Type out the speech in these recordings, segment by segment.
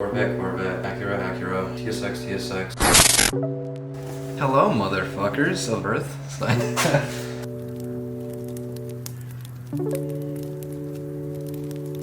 Corvette, Acura, Tsx. Hello, motherfuckers of Earth.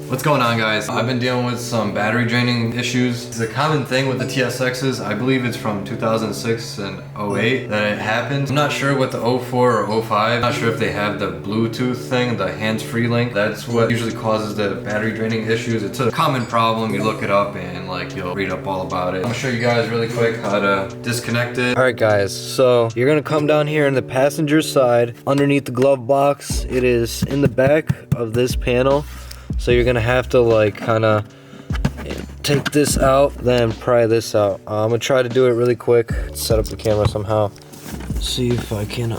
What's going on, guys? I've been dealing with some battery draining issues. It's a common thing with the TSXs. I believe it's from 2006 and 08 that it happens. I'm not sure with the 04 or 05. I'm not sure if they have the Bluetooth thing, the hands-free link. That's what usually causes the battery draining issues. It's a common problem. You look it up and you'll read up all about it. I'm gonna show you guys really quick how to disconnect it. Alright guys, so you're gonna come down here in the passenger side underneath the glove box. It is in the back of this panel. So you're gonna have to kind of take this out, then pry this out. I'm gonna try to do it really quick. Set up the camera somehow. See if I can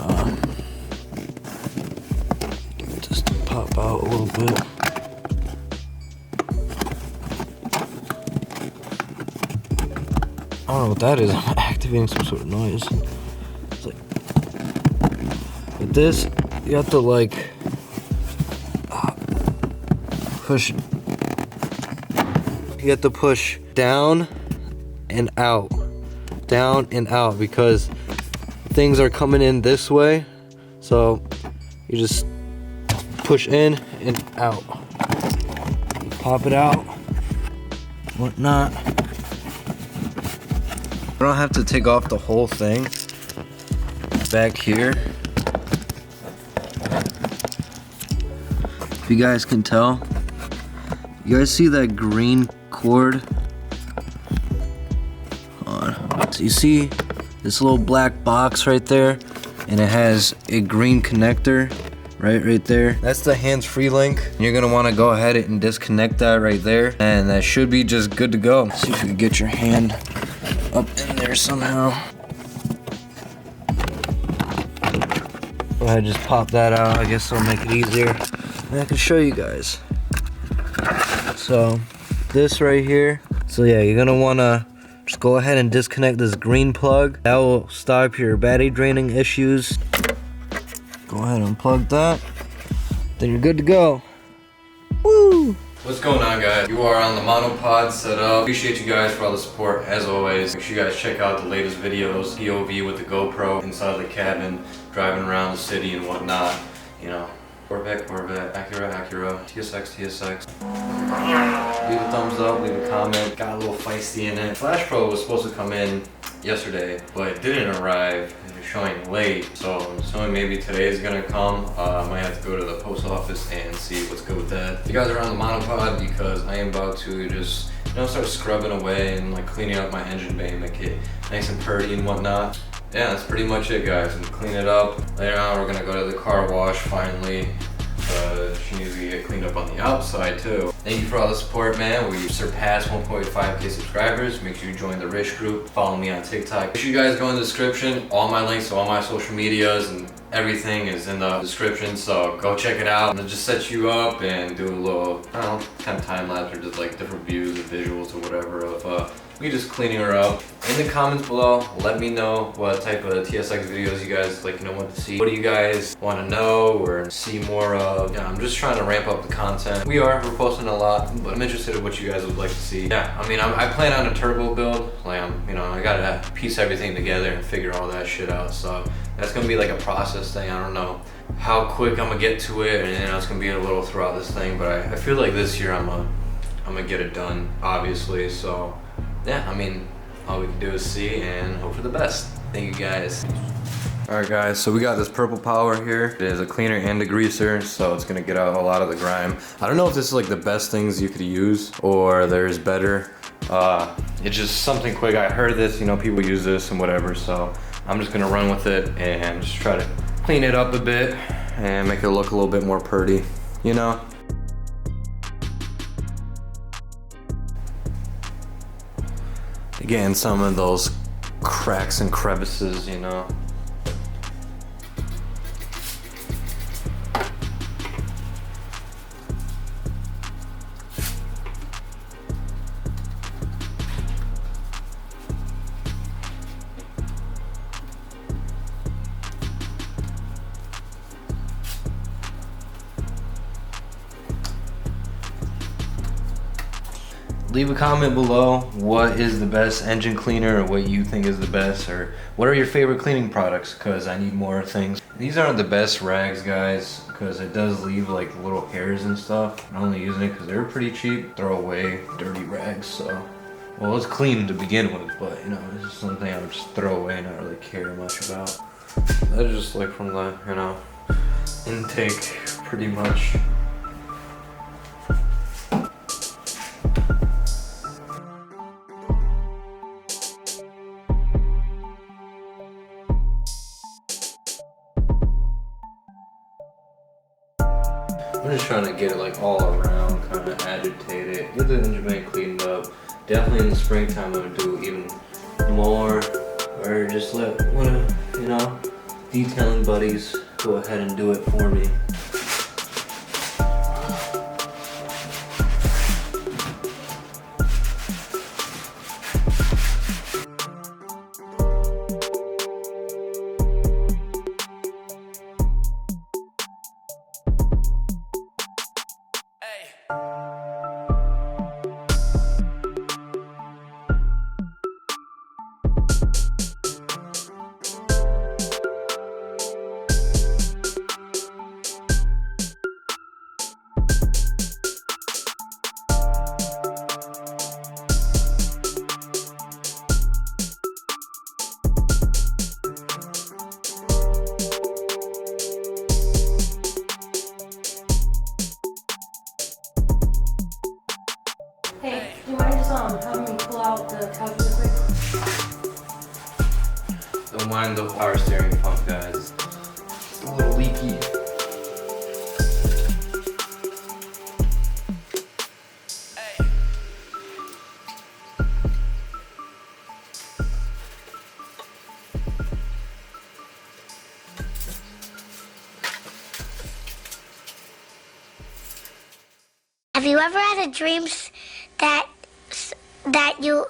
just pop out a little bit. I don't know what that is. I'm activating some sort of noise. It's like with this, you have to push. You have to push down and out, because things are coming in this way. So you just push in and out. Pop it out, whatnot. I don't have to take off the whole thing. Back here, if you guys can tell, you guys see that green cord? Hold on. So you see this little black box right there, and it has a green connector right there. That's the hands-free link. You're gonna want to go ahead and disconnect that right there, and that should be just good to go. See if you can get your hand up in there somehow. Go ahead, just pop that out. I guess it'll make it easier. And I can show you guys. So this right here. So yeah, you're gonna wanna just go ahead and disconnect this green plug. That will stop your battery draining issues. Go ahead and unplug that. Then you're good to go. Woo! What's going on, guys? You are on the monopod setup. Appreciate you guys for all the support as always. Make sure you guys check out the latest videos. POV with the GoPro inside the cabin, driving around the city and whatnot. You know, Corvette, Acura, Tsx. Leave a thumbs up, leave a comment. Got a little feisty in it. Flash Pro was supposed to come in yesterday, but it didn't arrive. It's showing late, so I'm assuming maybe today is gonna come. I might have to go to the post office and see what's good with that. You guys are on the monopod because I am about to just start scrubbing away and cleaning up my engine bay, make it nice and purty and whatnot. Yeah, that's pretty much it, guys. I'm gonna clean it up. Later on, we're gonna go to the car wash finally. She needs to get cleaned up on the outside too. Thank you for all the support, man. We surpassed 1.5K subscribers. Make sure you join the Rich group. Follow me on TikTok. Make sure you guys go in the description. All my links to all my social medias and everything is in the description, so go check it out. I'll just set you up and do a little, I don't know, kind of time lapse or just different views and visuals or whatever of me just cleaning her up. In the comments below, let me know what type of TSX videos you guys want to see. What do you guys want to know or see more of? Yeah, I'm just trying to ramp up the content. We're posting a lot, but I'm interested in what you guys would like to see. Yeah, I mean, I plan on a turbo build. I gotta piece everything together and figure all that shit out. So that's gonna be a process thing. I don't know how quick I'm gonna get to it, and it's gonna be a little throughout this thing. But I feel like this year I'm gonna get it done, obviously. So yeah, I mean, all we can do is see and hope for the best. Thank you, guys. Alright, guys, so we got this purple power here. It is a cleaner and a greaser, so it's gonna get out a lot of the grime. I don't know if this is the best things you could use or there's better. It's just something quick. I heard this, people use this and whatever, so I'm just gonna run with it and just try to clean it up a bit and make it look a little bit more pretty, Again, some of those cracks and crevices, leave a comment below what is the best engine cleaner, or what you think is the best, or what are your favorite cleaning products, because I need more things. These aren't the best rags, guys, because it does leave like little hairs and stuff. I'm only using it because they're pretty cheap. Throw away dirty rags, so. Well, it's clean to begin with, but you know, it's just something I would just throw away and not really care much about. That's just like from the, you know, intake, pretty much. I'm just trying to get it like all around, kind of agitate it, get the engine bay cleaned up. Definitely in the springtime I'm gonna do even more, or just let one of, you know, detailing buddies go ahead and do it for me. Hey, do you mind just having me pull out the couch real quick? Don't mind the power steering pump, guys. It's a little leaky. Have you ever had a dream that you